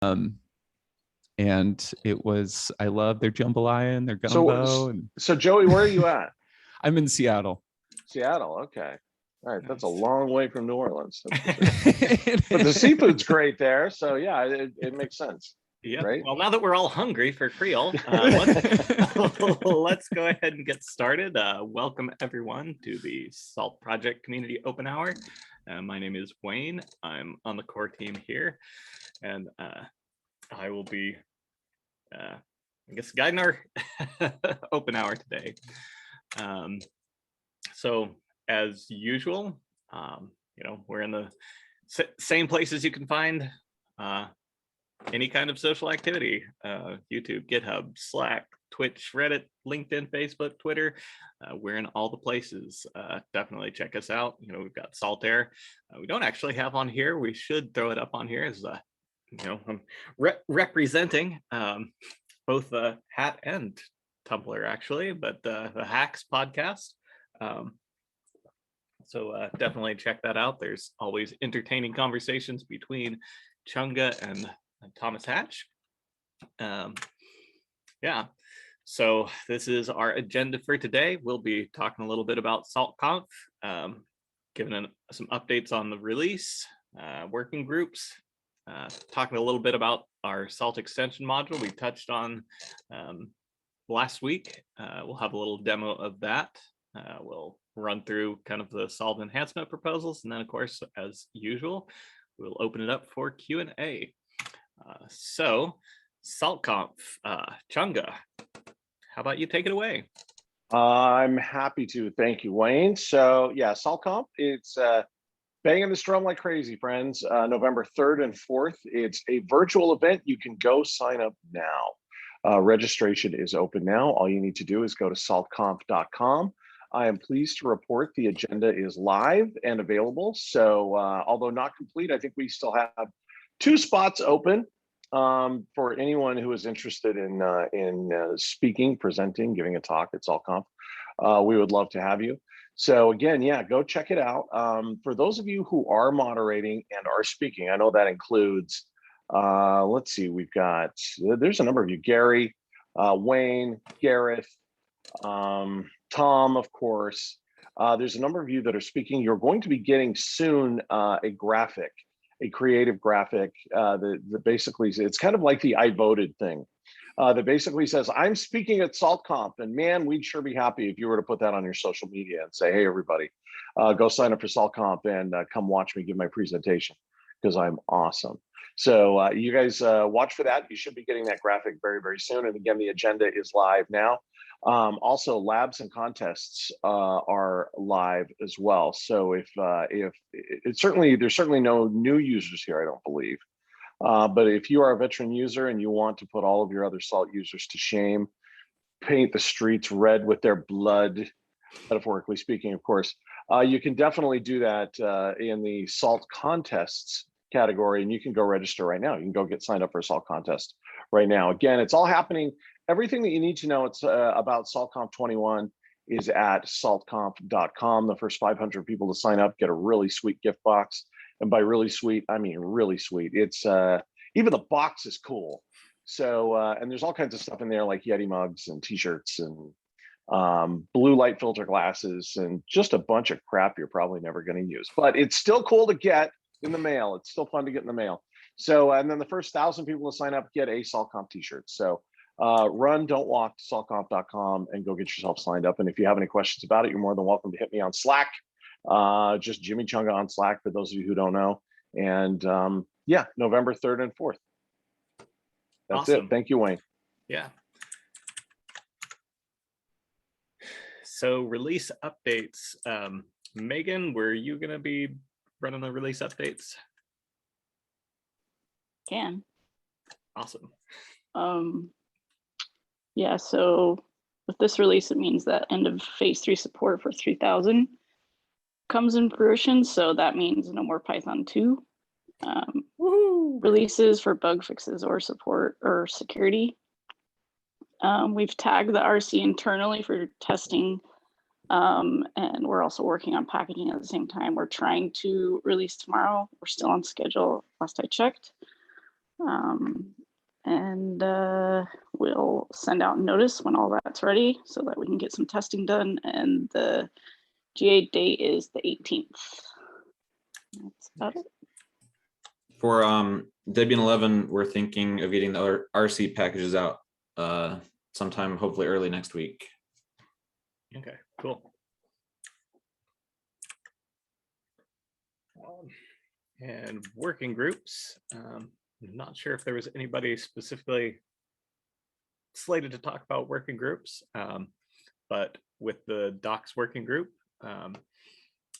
Um, and I love their jambalaya and their So, gumbo. And so Joey, where are you at? I'm in Seattle. Seattle. Okay. All right. That's a Nice. long way from New Orleans. But the seafood's great there. So yeah, it makes sense. Yeah. Right? Well, now that we're all hungry for Creole, let's go ahead and get started. Welcome everyone to the SaltProject Community Open Hour. My name is Wayne. I'm on the core team here, and I will be, I guess, guiding our open hour today. So as usual, we're in the same places you can find any kind of social activity: YouTube, GitHub, Slack, Twitch, Reddit, LinkedIn, Facebook, Twitter. We're in all the places. Definitely check us out. We've got Saltair. We don't actually have on here. We should throw it up on here as I'm representing both the hat and Tumblr actually, but the Hacks podcast. So definitely check that out. There's always entertaining conversations between Chunga and Thomas Hatch. Yeah, so this is our agenda for today. We'll be talking a little bit about SaltConf, giving some updates on the release, working groups, talking a little bit about our Salt extension module we touched on last week. We'll have a little demo of that. We'll run through kind of the Salt enhancement proposals, and then of course, as usual, we'll open it up for Q&A. So SaltConf, Chunga, how about you take it away? I'm happy to. Thank you, Wayne. So yeah, SaltConf, it's banging this drum like crazy, friends. November 3rd and 4th. It's a virtual event. You can go sign up now. Registration is open now. All you need to do is go to saltconf.com. I am pleased to report the agenda is live and available. So although not complete, I think we still have 2 spots open for anyone who is interested in speaking, presenting, giving a talk at SaltConf. We would love to have you. So again, yeah, go check it out. For those of you who are moderating and are speaking, I know that includes, let's see, there's a number of you: Gary, Wayne, Gareth, Tom, of course. There's a number of you that are speaking. You're going to be getting soon a creative graphic that basically, it's kind of like the I voted thing that basically says, I'm speaking at SaltConf, and man, we'd sure be happy if you were to put that on your social media and say, hey, everybody, go sign up for SaltConf and come watch me give my presentation, because I'm awesome. So you guys watch for that. You should be getting that graphic very, very soon. And again, the agenda is live now. Also, labs and contests are live as well. So if there's certainly no new users here, I don't believe. But if you are a veteran user and you want to put all of your other Salt users to shame, paint the streets red with their blood, metaphorically speaking, of course, you can definitely do that in the Salt contests category, and you can go register right now. You can go get signed up for a Salt contest right now. Again, it's all happening. Everything that you need to know about SaltConf 21 is at saltconf.com. The first 500 people to sign up get a really sweet gift box. And by really sweet, I mean really sweet. It's even the box is cool. So and there's all kinds of stuff in there, like Yeti mugs and t-shirts and blue light filter glasses and just a bunch of crap you're probably never going to use. But it's still cool to get in the mail. It's still fun to get in the mail. So and then the first 1,000 people to sign up get a SaltConf t-shirt. So run, don't walk to saltconf.com and go get yourself signed up. And if you have any questions about it, you're more than welcome to hit me on Slack. Just Jimmy Chunga on Slack for those of you who don't know. And yeah, November 3rd and 4th. That's awesome. It. Thank you, Wayne. Yeah. So release updates. Megan, were you going to be running the release updates? Can. Awesome. Yeah, so with this release, it means that end of phase 3 support for 3000 comes in fruition. So that means no more Python 2 releases for bug fixes or support or security. We've tagged the RC internally for testing, and we're also working on packaging at the same time. We're trying to release tomorrow. We're still on schedule, last I checked. And we'll send out notice when all that's ready so that we can get some testing done. And the GA date is the 18th. That's about it. For Debian 11, we're thinking of getting the RC packages out sometime, hopefully early next week. Okay, cool. And working groups. I'm not sure if there was anybody specifically slated to talk about working groups, but with the docs working group,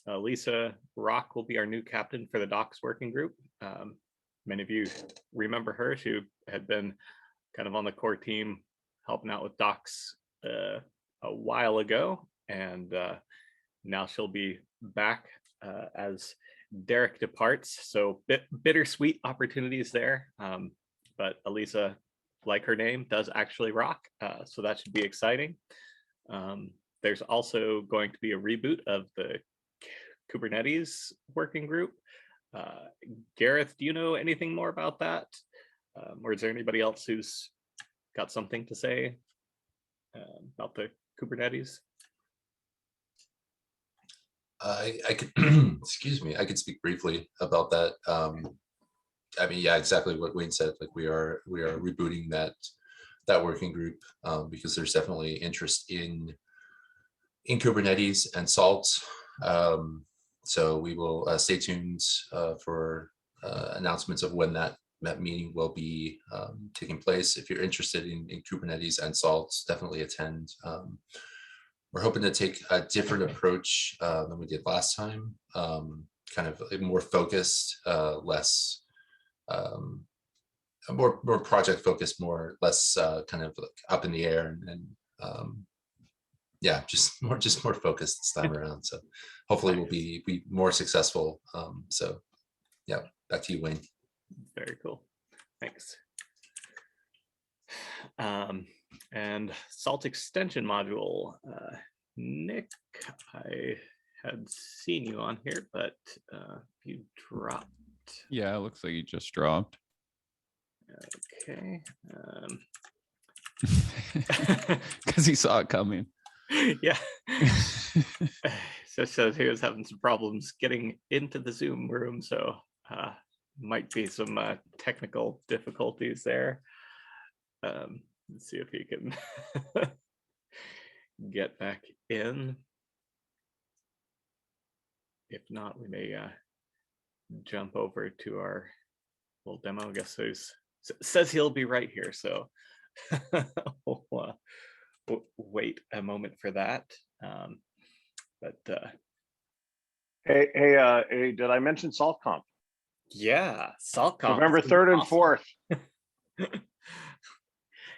Lisa Rock will be our new captain for the docs working group. Many of you remember her. She had been kind of on the core team helping out with docs a while ago, and now she'll be back as Derek departs. So bittersweet opportunities there, but Elisa, like her name, does actually rock, so that should be exciting. There's also going to be a reboot of the Kubernetes working group. Gareth, do you know anything more about that? Or is there anybody else who's got something to say about the Kubernetes? I could, excuse me, I could speak briefly about that. I mean, yeah, exactly what Wayne said. Like we are rebooting that working group because there's definitely interest in Kubernetes and Salt. So we will stay tuned for announcements of when that meeting will be taking place. If you're interested in Kubernetes and Salt, definitely attend. We're hoping to take a different approach than we did last time, kind of more focused, less, more project focused, less kind of like up in the air, and yeah, just more focused this time around. So hopefully we'll be more successful. So yeah, back to you, Wayne. Very cool, thanks. And Salt Extension Module. Nick, I had seen you on here, but you dropped. Yeah, it looks like he just dropped. Okay. Because he saw it coming. Yeah. So says he was having some problems getting into the Zoom room, so might be some technical difficulties there. Let's see if he can get back in. If not, we may jump over to our little demo. I guess says he'll be right here, so we'll wait a moment for that. Hey, did I mention SaltConf? Yeah, SaltConf. November 3rd and awesome. 4th.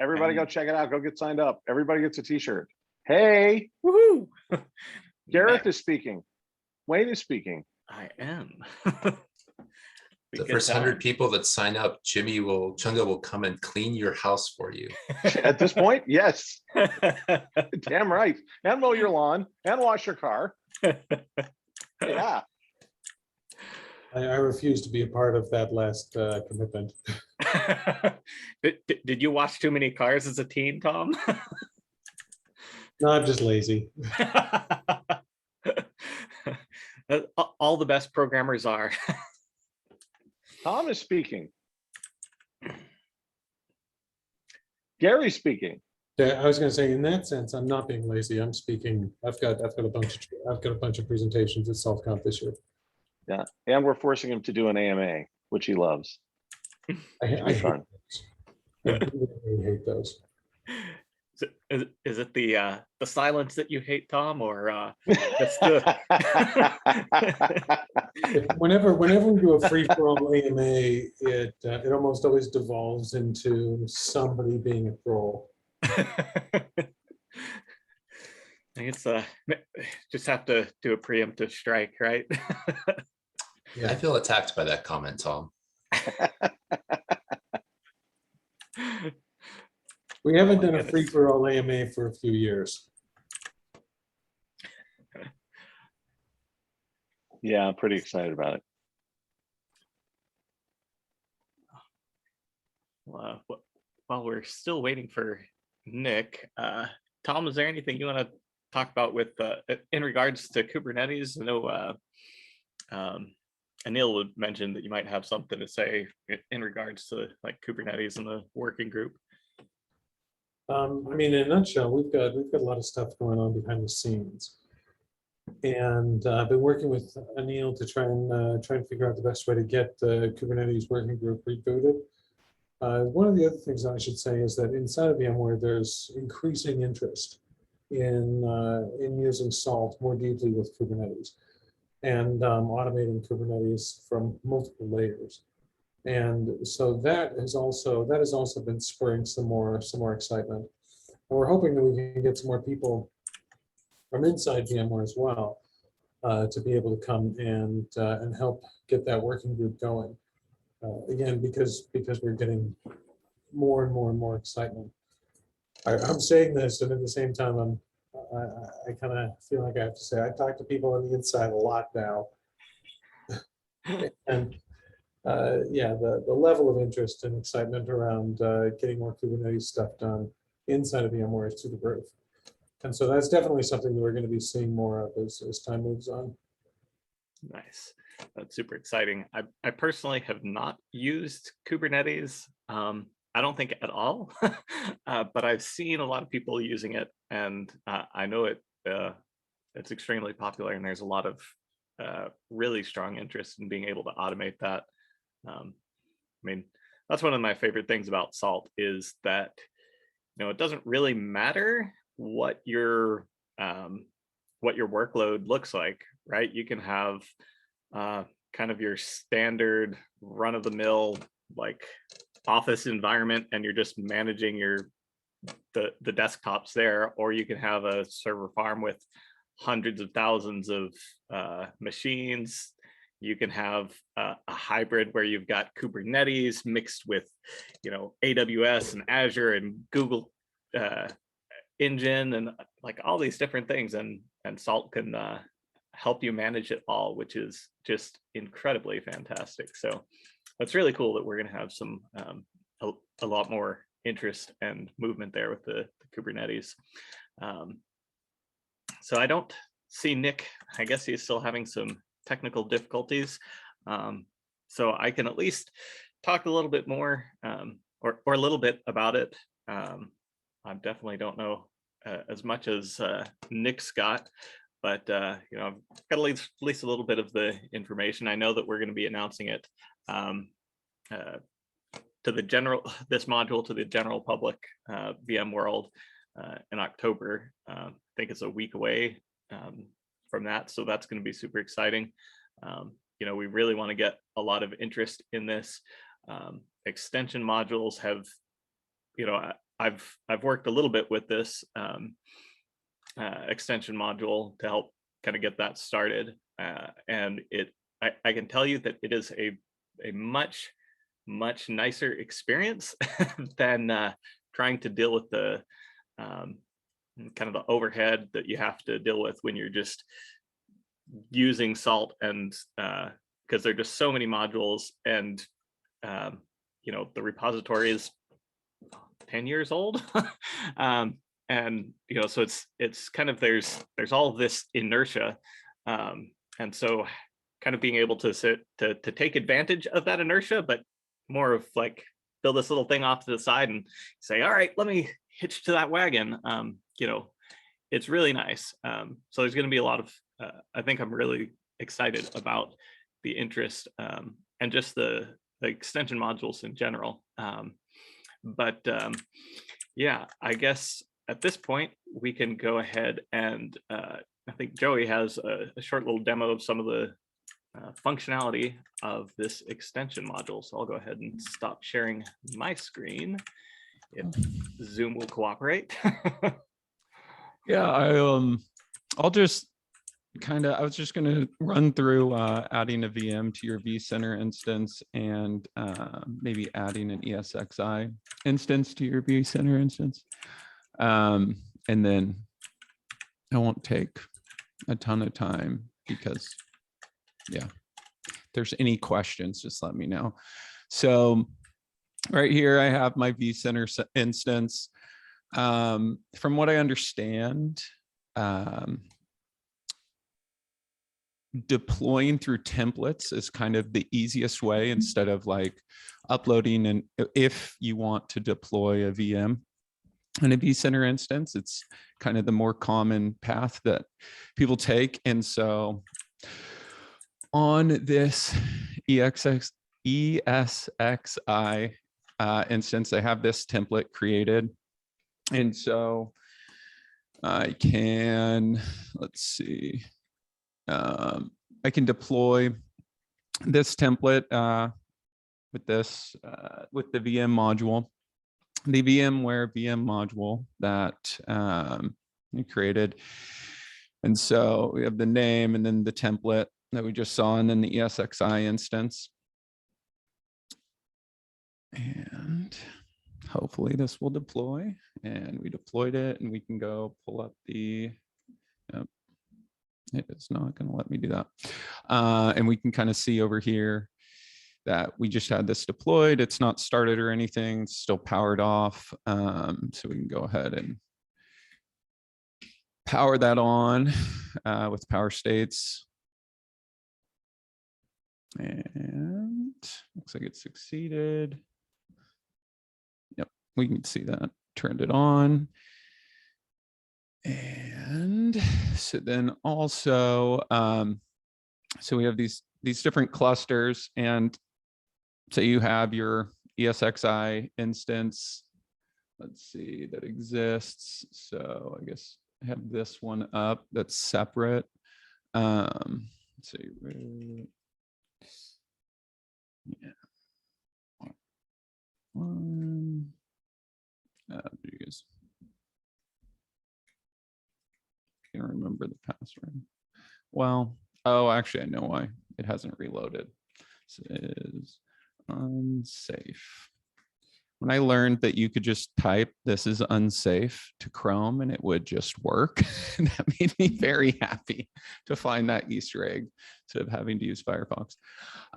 Everybody go check it out. Go get signed up. Everybody gets a t-shirt. Hey, Woohoo! Gareth is speaking. Wayne is speaking. I am. The first 100 people that sign up, Chunga will come and clean your house for you. At this point, yes. Damn right. And mow your lawn and wash your car. Yeah. I refuse to be a part of that last commitment. Did you watch too many cars as a teen, Tom? No, I'm just lazy. All the best programmers are. Tom is speaking. Gary's speaking. Yeah, I was going to say, in that sense, I'm not being lazy. I'm speaking. I've got a bunch of presentations at SaltConf this year. Yeah, and we're forcing him to do an AMA, which he loves. I hate fun. those. I really hate those. Is it the silence that you hate, Tom, or that's the... Whenever we do a free-for-all AMA, it almost always devolves into somebody being a troll. I guess just have to do a preemptive strike, right? Yeah. I feel attacked by that comment, Tom. We haven't done a free-for-all AMA for a few years. Yeah, I'm pretty excited about it. while we're still waiting for Nick, Tom, is there anything you want to talk about with in regards to Kubernetes? I know Anil would mention that you might have something to say in regards to like Kubernetes and the working group. I mean, in a nutshell, we've got a lot of stuff going on behind the scenes, and I've been working with Anil to try and figure out the best way to get the Kubernetes working group rebooted. One of the other things I should say is that inside of VMware, there's increasing interest in using Salt more deeply with Kubernetes and automating Kubernetes from multiple layers. And so that has also been spurring some more excitement. And we're hoping that we can get some more people from inside VMware as well to be able to come and help get that working group going. Again, because we're getting more and more excitement. I'm saying this, and at the same time, I kind of feel like I have to say I talk to people on the inside a lot now, and yeah, the level of interest and excitement around getting more Kubernetes stuff done inside of VMware is through the roof. And so that's definitely something that we're going to be seeing more of as time moves on. Nice. That's super exciting. I personally have not used Kubernetes. I don't think at all, but I've seen a lot of people using it, and I know it's extremely popular, and there's a lot of really strong interest in being able to automate that. I mean, that's one of my favorite things about Salt is that, you know, it doesn't really matter what your workload looks like, right? You can have kind of your standard run-of-the-mill like office environment, and you're just managing the desktops there, or you can have a server farm with hundreds of thousands of machines. You can have a hybrid where you've got Kubernetes mixed with, you know, AWS and Azure and Google Engine and like all these different things, and Salt can help you manage it all, which is just incredibly fantastic. So it's really cool that we're going to have some a lot more interest and movement there with the Kubernetes. So I don't see Nick. I guess he's still having some technical difficulties. So I can at least talk a little bit more or a little bit about it. I definitely don't know as much as Nick's got, but you know, I've got at least a little bit of the information. I know that we're going to be announcing it to the this module to the general public VM world in October. I think it's a week away from that, so that's going to be super exciting. You know, we really want to get a lot of interest in this. Extension modules have, you know, I've worked a little bit with this extension module to help kind of get that started, and I can tell you that it is a much nicer experience than trying to deal with the kind of the overhead that you have to deal with when you're just using Salt, and because there are just so many modules, and you know, the repository is 10 years old. And you know, so it's kind of there's all of this inertia, and so kind of being able to take advantage of that inertia, but more of like build this little thing off to the side and say, all right, let me hitch to that wagon. You know, it's really nice. So there's going to be a lot of I think I'm really excited about the interest and just the extension modules in general. But yeah, I guess at this point we can go ahead and I think Joey has a short little demo of some of the functionality of this extension module. So I'll go ahead and stop sharing my screen if Zoom will cooperate. Yeah, I'll just I was just going to run through adding a VM to your vCenter instance and maybe adding an ESXi instance to your vCenter instance. And then I won't take a ton of time because, yeah, if there's any questions, just let me know. So right here, I have my vCenter instance. From what I understand, deploying through templates is kind of the easiest way instead of like uploading. And if you want to deploy a VM in a vCenter instance, it's kind of the more common path that people take. And so on this ESXi instance, I have this template created. And so I can, let's see, I can deploy this template with this, with the VM module, the VMware VM module that we created. And so we have the name and then the template that we just saw, and then the ESXi instance. And hopefully this will deploy, and we deployed it, and we can go pull up the, yep, it is not going to let me do that. And we can kind of see over here that we just had this deployed. It's not started or anything, it's still powered off. So we can go ahead and power that on with power states. And looks like it succeeded. Yep, we can see that, turned it on. And so then also, so we have these different clusters, and so you have your ESXi instance, let's see, that exists. So I guess I have this one up that's separate. Let's see, yeah. One, geez. Can't remember the password. Well, oh, actually, I know why it hasn't reloaded. This is unsafe. When I learned that you could just type "this is unsafe" to Chrome and it would just work, that made me very happy to find that Easter egg instead of having to use Firefox.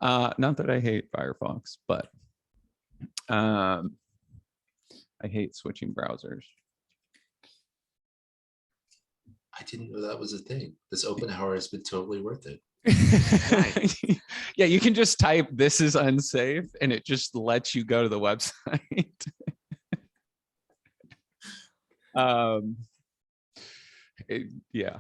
Not that I hate Firefox, but I hate switching browsers. I didn't know that was a thing. This open hour has been totally worth it. Yeah, you can just type "this is unsafe" and it just lets you go to the website. Yeah.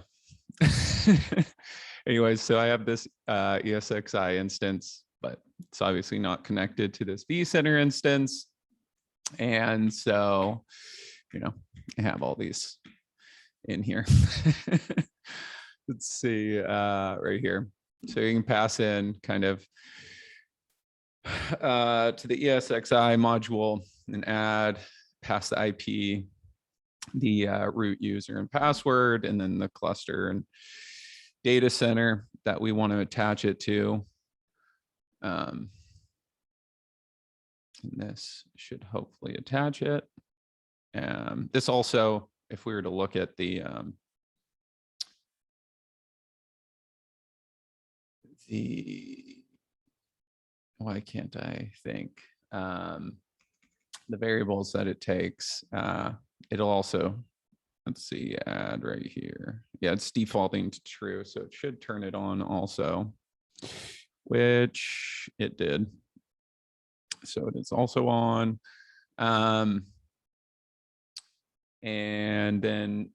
Anyways, so I have this ESXi instance, but it's obviously not connected to this vCenter instance. And so, you know, I have all these in here. Let's see, right here. So you can pass in kind of to the ESXi module and add, pass the IP, the root user and password, and then the cluster and data center that we want to attach it to. And this should hopefully attach it. This also, if we were to look at the why can't I think the variables that it takes, it'll also, let's see, add right here. Yeah, it's defaulting to true, so it should turn it on also, which it did. So it is also on. And then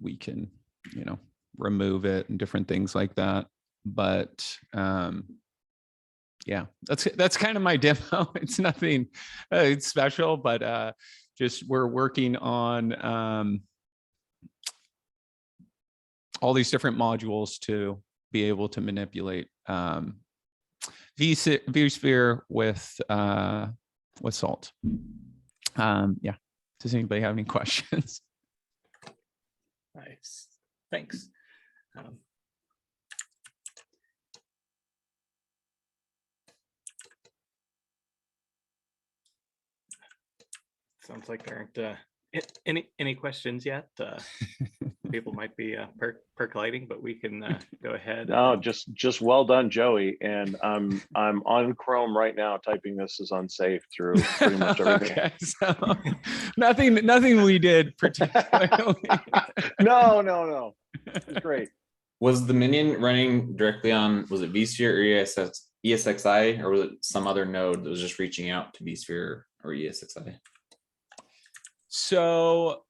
we can, you know, remove it and different things like that. But yeah, that's kind of my demo. It's nothing it's special, but just we're working on all these different modules to be able to manipulate vSphere with Salt. Yeah. Does anybody have any questions? Nice, thanks. Sounds like there aren't Any questions yet? People might be percolating, but we can go ahead. No, and- just well done, Joey. And I'm on Chrome right now typing this is unsafe through pretty much everything. Okay, so nothing we did particularly. No. It's great. Was the minion running directly on, was it vSphere or ESXi, or was it some other node that was just reaching out to vSphere or ESXi? So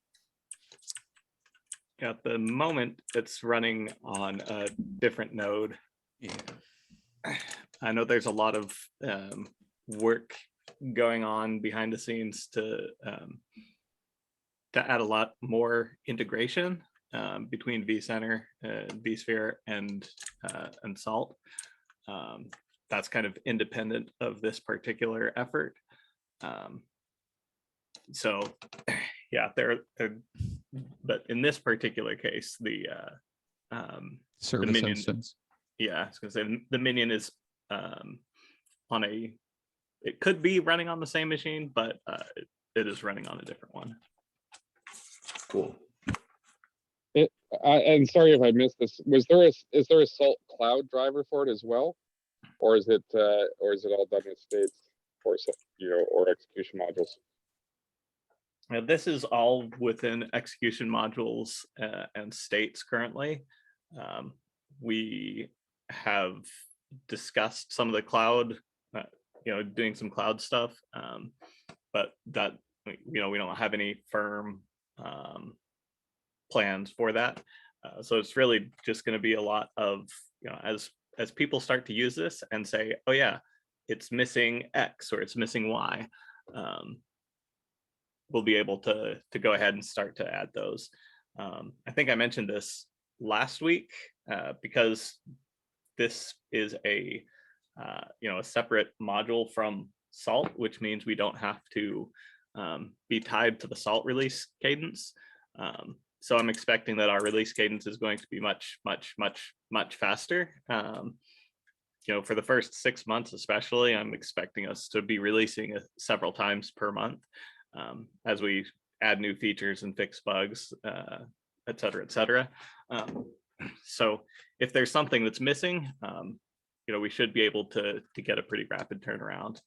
At the moment, it's running on a different node. yeah. I know there's a lot of work going on behind the scenes to add a lot more integration between vCenter, vSphere, and Salt. That's kind of independent of this particular effort. So yeah, but in this particular case, the Service minion- instance. yeah, I was gonna say the minion is on a, it could be running on the same machine, but it is running on a different one. Cool. And sorry if I missed this. Is there a Salt Cloud driver for it as well, or is it all done with states or or execution modules? Now, this is all within execution modules and states currently. We have discussed some of the cloud, doing some cloud stuff, but that, we don't have any firm plans for that. So it's really just going to be a lot of, as people start to use this and say, oh yeah, it's missing X or it's missing Y, we'll be able to go ahead and start to add those. I think I mentioned this last week because this is a separate module from Salt, which means we don't have to be tied to the Salt release cadence. So I'm expecting that our release cadence is going to be much faster. For the first 6 months, especially, I'm expecting us to be releasing several times per month as we add new features and fix bugs, et cetera, et cetera. So if there's something that's missing, we should be able to get a pretty rapid turnaround.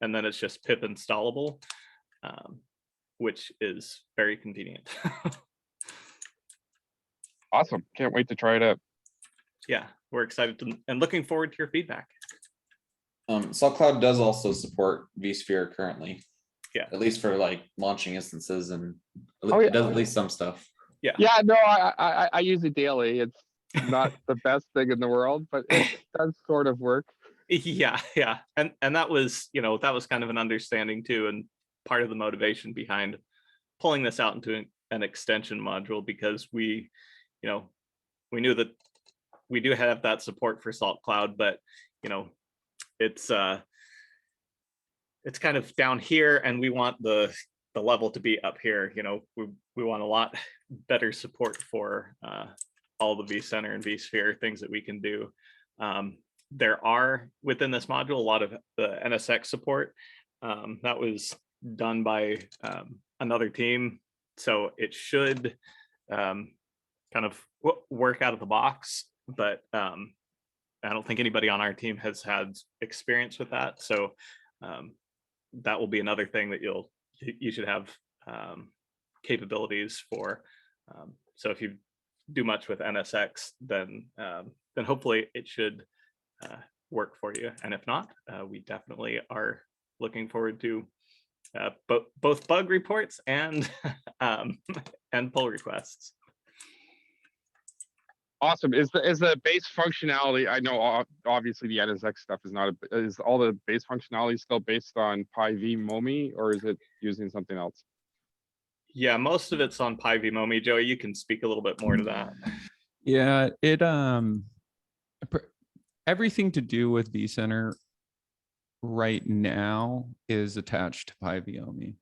And then it's just pip installable, which is very convenient. Awesome. Can't wait to try it out. Yeah, we're excited and looking forward to your feedback. Salt Cloud does also support vSphere currently. Yeah. At least for like launching instances, and Oh, yeah. it does at least some stuff. Yeah, no, I use it daily. It's not the best thing in the world, but it does sort of work. Yeah. And that was, that was kind of an understanding too, and part of the motivation behind pulling this out into an extension module, because we knew that we do have that support for Salt Cloud, but it's kind of down here, and we want the level to be up here. We want a lot better support for all the vCenter and vSphere things that we can do. There are within this module a lot of the NSX support that was done by another team, so it should kind of work out of the box, but I don't think anybody on our team has had experience with that. So that will be another thing that you should have capabilities for. So if you do much with NSX, then hopefully it should work for you. And if not, we definitely are looking forward to both bug reports and pull requests. Awesome. Is the base functionality? I know obviously the NSX stuff is not. Is all the base functionality still based on PyVMomi, or is it using something else? Yeah, most of it's on PyVMomi. Joey, you can speak a little bit more to that. Yeah, it everything to do with vCenter right now is attached to PyVMomi.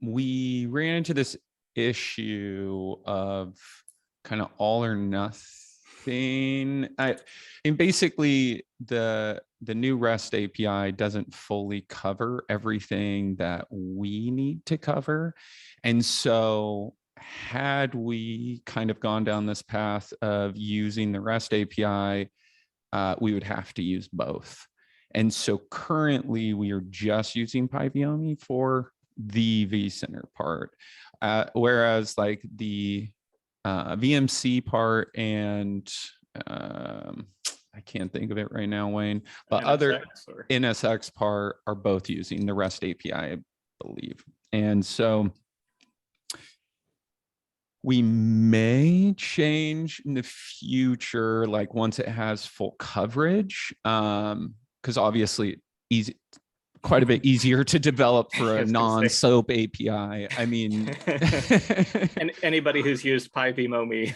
We ran into this issue of kind of all or nothing thing. And basically the new REST API doesn't fully cover everything that we need to cover. And so had we kind of gone down this path of using the REST API, we would have to use both. And so currently we are just using PyViome for the vCenter part. Whereas like the VMC part and I can't think of it right now, Wayne, but other NSX or- NSX part are both using the REST API, I believe. And so we may change in the future, like once it has full coverage, because obviously quite a bit easier to develop for a non-SOAP API. I mean, and anybody who's used PyVMomi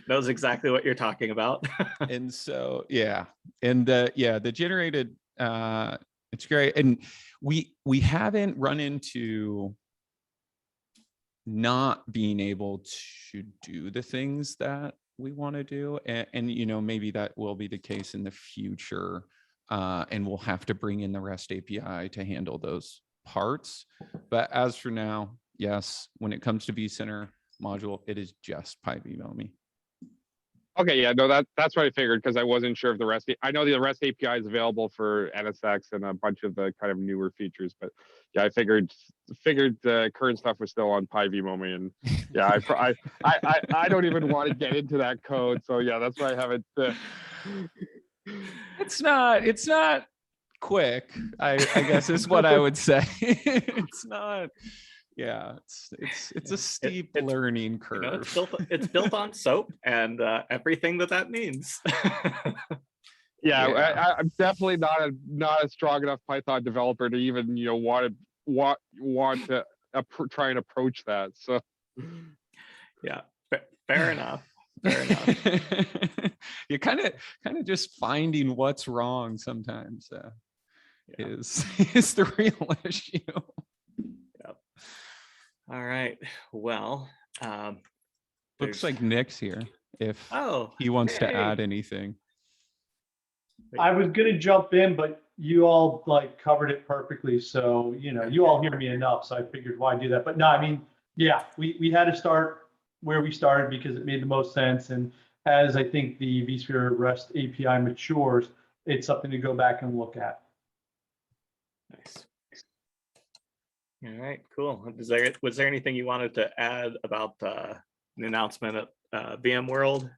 knows exactly what you're talking about. And so, yeah, and the generated, it's great. And we haven't run into not being able to do the things that we want to do. And, you know, maybe that will be the case in the future. And we'll have to bring in the REST API to handle those parts. But as for now, yes, when it comes to vCenter module, it is just PyViome. Okay, yeah, no, that's what I figured, because I wasn't sure if the REST. I know the REST API is available for NSX and a bunch of the kind of newer features, but yeah, I figured the current stuff was still on PyViome, and yeah, I don't even want to get into that code, so yeah, that's why I haven't. It's not quick, I guess is what I would say. It's not, yeah, it's a steep learning curve. You know, it's built on SOAP and everything that means. Yeah, I'm definitely not a strong enough Python developer to even, you know, want to try and approach that. So yeah, fair enough. Fair enough. You're kind of just finding what's wrong sometimes is the real issue. Yep. All right. Well, looks like Nick's here. If he wants to add anything. I was gonna jump in, but you all like covered it perfectly. So, you know, you all hear me enough. So I figured why do that. But no, I mean, yeah, we had to start where we started because it made the most sense. And as I think the vSphere REST API matures, it's something to go back and look at. Nice. All right, cool. Was there anything you wanted to add about the announcement at VMworld?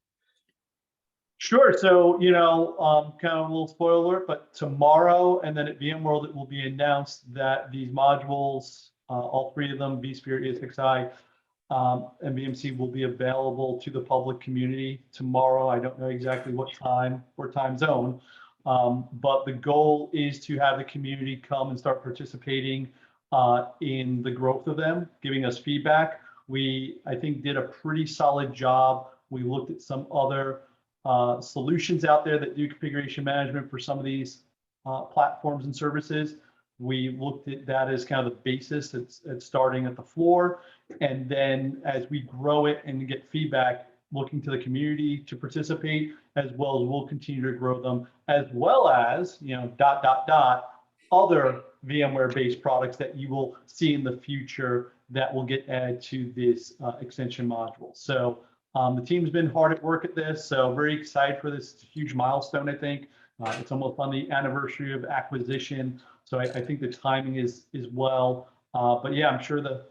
Sure. So, you know, kind of a little spoiler alert, but tomorrow and then at VMworld, it will be announced that these modules, all three of them, vSphere, ESXi, and VMC will be available to the public community tomorrow. I don't know exactly what time or time zone, but the goal is to have the community come and start participating in the growth of them, giving us feedback. We, I think, did a pretty solid job. We looked at some other solutions out there that do configuration management for some of these platforms and services. We looked at that as kind of the basis. It's starting at the floor. And then as we grow it and get feedback, looking to the community to participate, as well as we'll continue to grow them, as well as, you know, ... other VMware-based products that you will see in the future that will get added to this extension module. So the team's been hard at work at this, so very excited for this huge milestone, I think. It's almost on the anniversary of acquisition, so I think the timing is well. But yeah, I'm sure the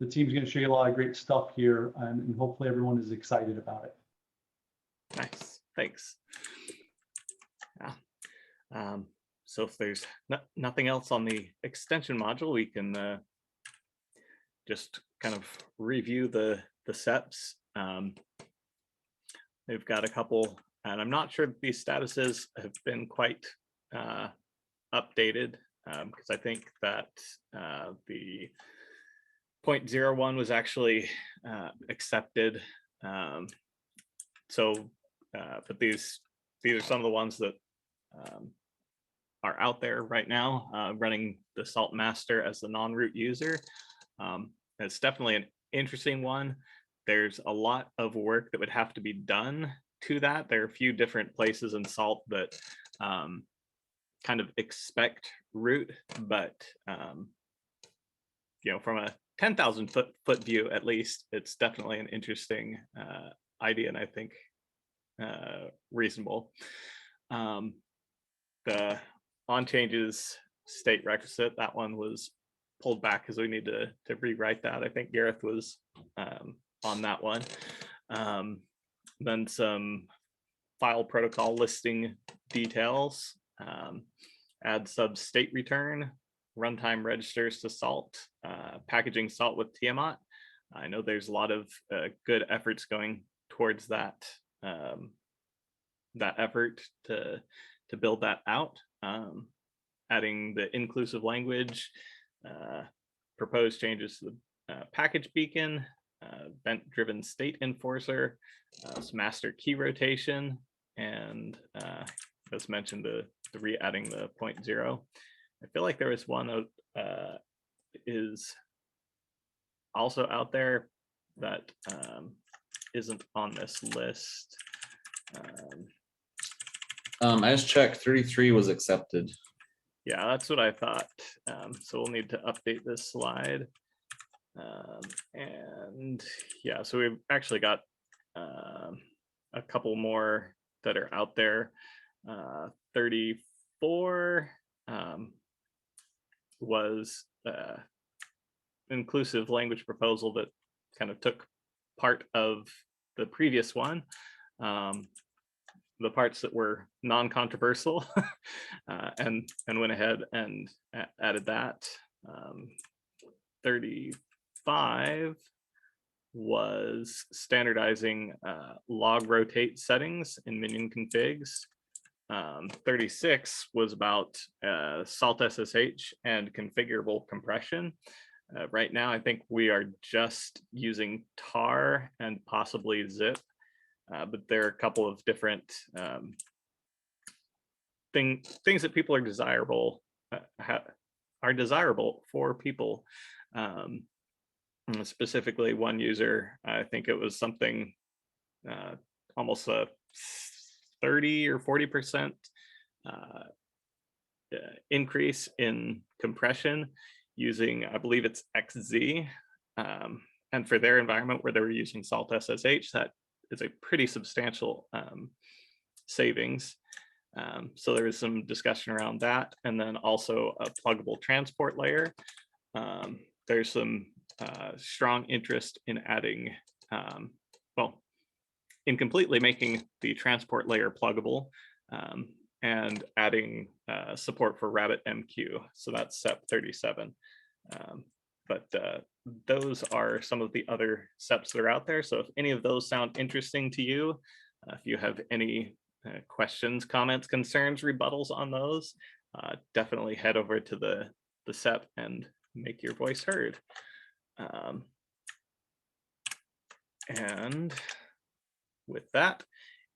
team's going to show you a lot of great stuff here, and hopefully everyone is excited about it. Nice, thanks. Yeah. So if there's nothing else on the extension module, we can just kind of review the SEPs. They've got a couple, and I'm not sure if these statuses have been quite updated, because I think that the 0.01 was actually accepted. But these are some of the ones that are out there right now, running the Salt Master as the non-root user. It's definitely an interesting one. There's a lot of work that would have to be done to that. There are a few different places in Salt that kind of expect root, but from a 10,000 foot view, at least, it's definitely an interesting idea, and I think reasonable. The on changes state requisite, that one was pulled back because we need to rewrite that. I think Gareth was on that one. Then some file protocol listing details, add sub state return, runtime registers to Salt, packaging Salt with Tiamat. I know there's a lot of good efforts going towards that effort to build that out. Adding the inclusive language, proposed changes to the package beacon, event-driven state enforcer, some master key rotation, and as mentioned, the re-adding the 0.0. I feel like there was one is also out there that isn't on this list. I just checked, 33 was accepted. Yeah, that's what I thought. So we'll need to update this slide. And yeah, so we've actually got a couple more that are out there. 34 was inclusive language proposal that kind of took part of the previous one. The parts that were non-controversial and went ahead and added that. 35 was standardizing log rotate settings in minion configs. 36 was about Salt SSH and configurable compression. Right now, I think we are just using tar and possibly zip. But there are a couple of different things that people are desirable for people. Specifically, one user, I think it was something almost a 30 or 40% increase in compression using, I believe it's XZ. And for their environment where they were using Salt SSH, that is a pretty substantial savings. So there was some discussion around that. And then also a pluggable transport layer. There's some strong interest in adding, in completely making the transport layer pluggable and adding support for RabbitMQ. So that's SEP 37. But those are some of the other SEPs that are out there. So if any of those sound interesting to you, if you have any questions, comments, concerns, rebuttals on those, definitely head over to the SEP and make your voice heard. And with that,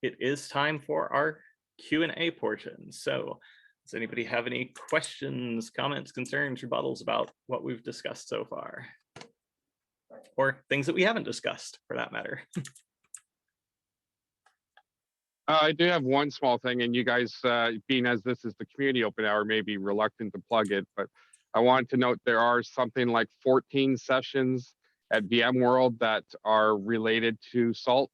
it is time for our Q&A portion. So does anybody have any questions, comments, concerns, rebuttals about what we've discussed so far? Or things that we haven't discussed, for that matter? I do have one small thing, and you guys, being as this is the community open hour, may be reluctant to plug it, but I wanted to note there are something like 14 sessions at VMworld that are related to Salt.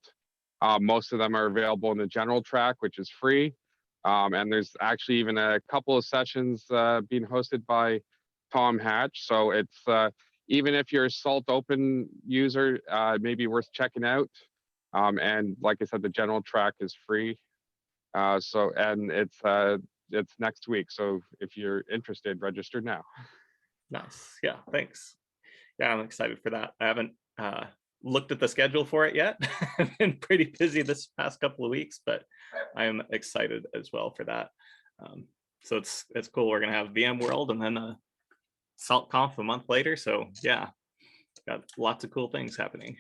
Most of them are available in the general track, which is free. And there's actually even a couple of sessions being hosted by Tom Hatch. So it's even if you're a Salt Open user, it may be worth checking out. And like I said, the general track is free. And it's next week. So if you're interested, register now. Nice. Yeah, thanks. Yeah, I'm excited for that. I haven't looked at the schedule for it yet. I've been pretty busy this past couple of weeks, but I am excited as well for that. So it's cool. We're gonna have VMworld and then SaltConf a month later. So yeah, got lots of cool things happening.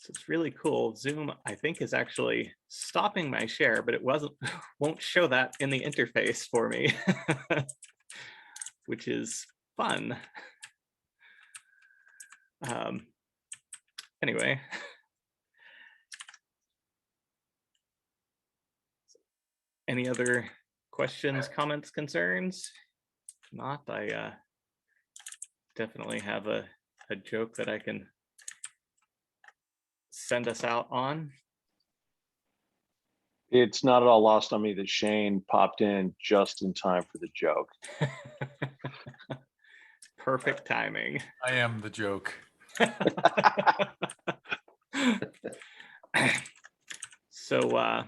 So it's really cool. Zoom, I think, is actually stopping my share, but it won't show that in the interface for me, which is fun. Anyway. Any other questions, comments, concerns? If not, I definitely have a joke that I can send us out on. It's not at all lost on me that Shane popped in just in time for the joke. Perfect timing. I am the joke. So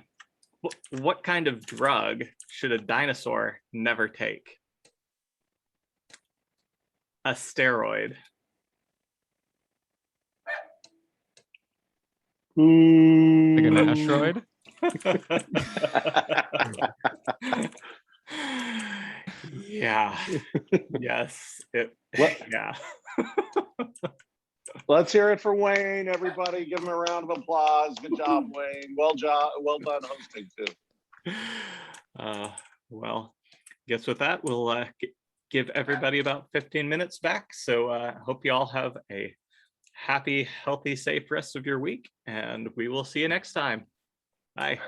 what kind of drug should a dinosaur never take? A steroid. Like an asteroid? Yeah. Yes. Yeah. Let's hear it for Wayne, everybody. Give him a round of applause. Good job, Wayne. Well done hosting too. Well, guess with that, we'll give everybody about 15 minutes back. So hope you all have a happy, healthy, safe rest of your week, and we will see you next time. Bye.